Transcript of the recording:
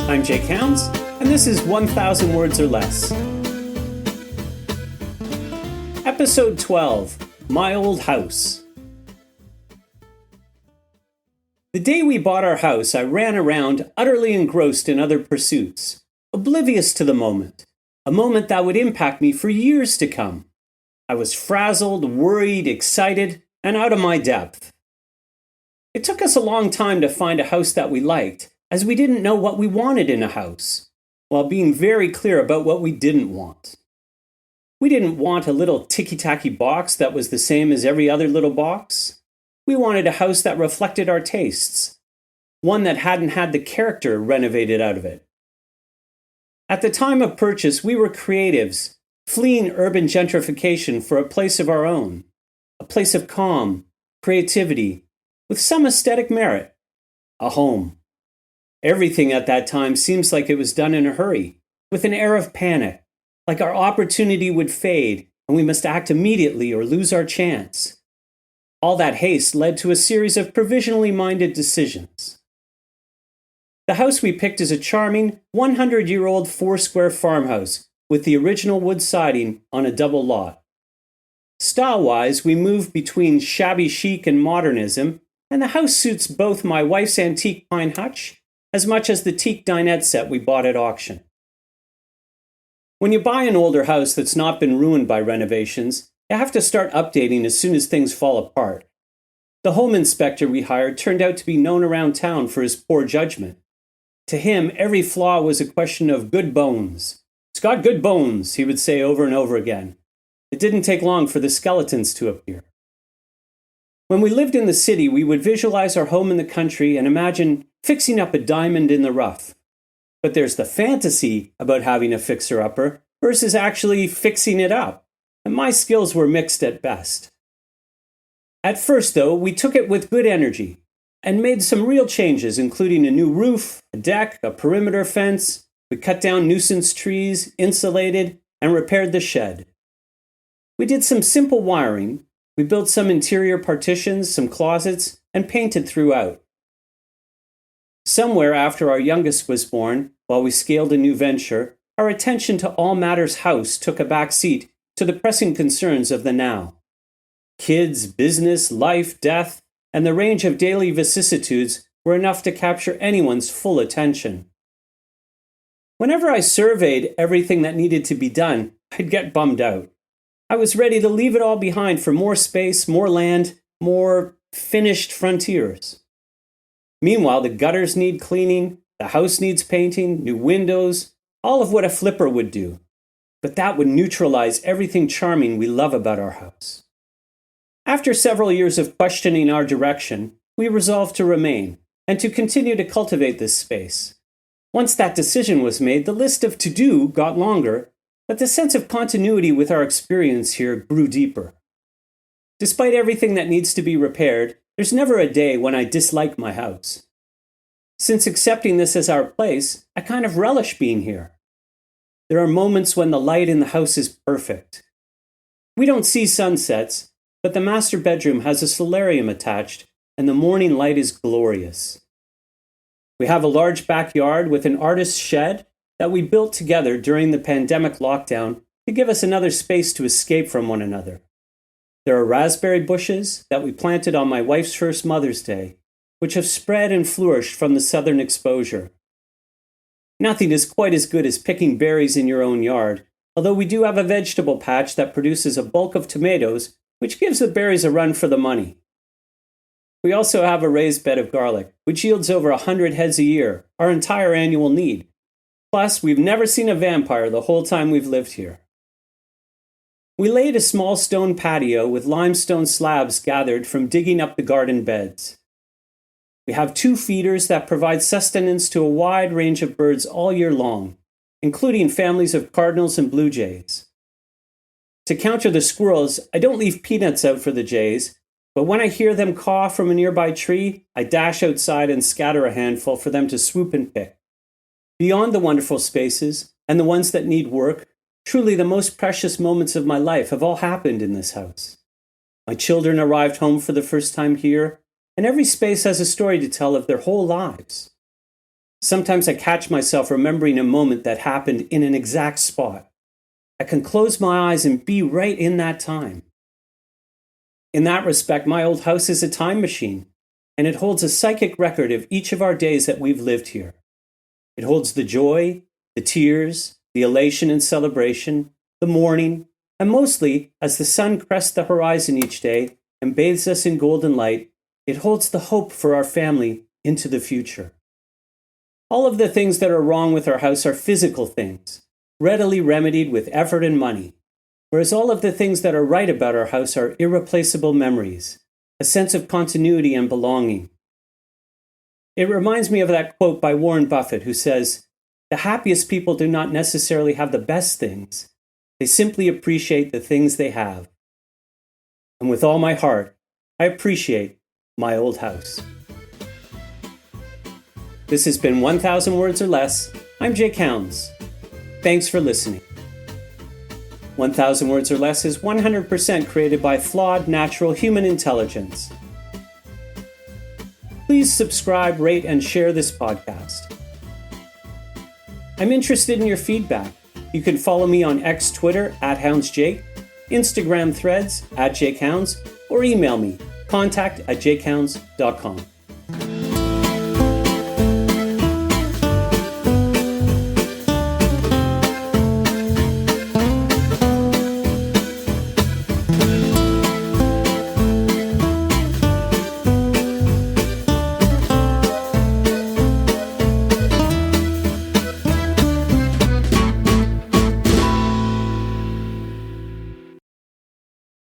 I'm Jake Hounds, and this is 1,000 Words or Less. Episode 12, My Old House. The day we bought our house, I ran around utterly engrossed in other pursuits, oblivious to the moment, a moment that would impact me for years to come. I was frazzled, worried, excited, and out of my depth. It took us a long time to find a house that we liked, as we didn't know what we wanted in a house, while being very clear about what we didn't want. We didn't want a little ticky-tacky box that was the same as every other little box. We wanted a house that reflected our tastes, one that hadn't had the character renovated out of it. At the time of purchase, we were creatives, fleeing urban gentrification for a place of our own, a place of calm, creativity, with some aesthetic merit, a home. Everything at that time seems like it was done in a hurry, with an air of panic, like our opportunity would fade and we must act immediately or lose our chance. All that haste led to a series of provisionally minded decisions. The house we picked is a charming 100-year-old 4-square farmhouse with the original wood siding on a double lot. Style-wise, we moved between shabby chic and modernism, and the house suits both my wife's antique pine hutch as much as the teak dinette set we bought at auction. When you buy an older house that's not been ruined by renovations, you have to start updating as soon as things fall apart. The home inspector we hired turned out to be known around town for his poor judgment. To him, every flaw was a question of good bones. "It's got good bones," he would say over and over again. It didn't take long for the skeletons to appear. When we lived in the city, we would visualize our home in the country and imagine fixing up a diamond in the rough. But there's the fantasy about having a fixer-upper versus actually fixing it up, and my skills were mixed at best. At first, though, we took it with good energy and made some real changes, including a new roof, a deck, a perimeter fence. We cut down nuisance trees, insulated, and repaired the shed. We did some simple wiring. We built some interior partitions, some closets, and painted throughout. Somewhere after our youngest was born, while we scaled a new venture, our attention to all matters house took a back seat to the pressing concerns of the now. Kids, business, life, death, and the range of daily vicissitudes were enough to capture anyone's full attention. Whenever I surveyed everything that needed to be done, I'd get bummed out. I was ready to leave it all behind for more space, more land, more finished frontiers. Meanwhile, the gutters need cleaning, the house needs painting, new windows, all of what a flipper would do. But that would neutralize everything charming we love about our house. After several years of questioning our direction, we resolved to remain and to continue to cultivate this space. Once that decision was made, the list of to-do got longer, but the sense of continuity with our experience here grew deeper. Despite everything that needs to be repaired, there's never a day when I dislike my house. Since accepting this as our place, I kind of relish being here. There are moments when the light in the house is perfect. We don't see sunsets, but the master bedroom has a solarium attached, and the morning light is glorious. We have a large backyard with an artist's shed that we built together during the pandemic lockdown to give us another space to escape from one another. There are raspberry bushes that we planted on my wife's first Mother's Day, which have spread and flourished from the southern exposure. Nothing is quite as good as picking berries in your own yard, although we do have a vegetable patch that produces a bulk of tomatoes, which gives the berries a run for the money. We also have a raised bed of garlic, which yields over 100 heads a year, our entire annual need. Plus, we've never seen a vampire the whole time we've lived here. We laid a small stone patio with limestone slabs gathered from digging up the garden beds. We have 2 feeders that provide sustenance to a wide range of birds all year long, including families of cardinals and blue jays. To counter the squirrels, I don't leave peanuts out for the jays, but when I hear them caw from a nearby tree, I dash outside and scatter a handful for them to swoop and pick. Beyond the wonderful spaces, and the ones that need work, truly the most precious moments of my life have all happened in this house. My children arrived home for the first time here, and every space has a story to tell of their whole lives. Sometimes I catch myself remembering a moment that happened in an exact spot. I can close my eyes and be right in that time. In that respect, my old house is a time machine, and it holds a psychic record of each of our days that we've lived here. It holds the joy, the tears, the elation and celebration, the mourning, and mostly, as the sun crests the horizon each day and bathes us in golden light, it holds the hope for our family into the future. All of the things that are wrong with our house are physical things, readily remedied with effort and money, whereas all of the things that are right about our house are irreplaceable memories, a sense of continuity and belonging. It reminds me of that quote by Warren Buffett who says, "The happiest people do not necessarily have the best things. They simply appreciate the things they have." And with all my heart, I appreciate my old house. This has been 1,000 Words or Less. I'm Jake Hounds. Thanks for listening. 1,000 Words or Less is 100% created by flawed, natural human intelligence. Please subscribe, rate, and share this podcast. I'm interested in your feedback. You can follow me on X Twitter @HoundsJake, Instagram Threads @JakeHounds, or email me, contact@jakehounds.com.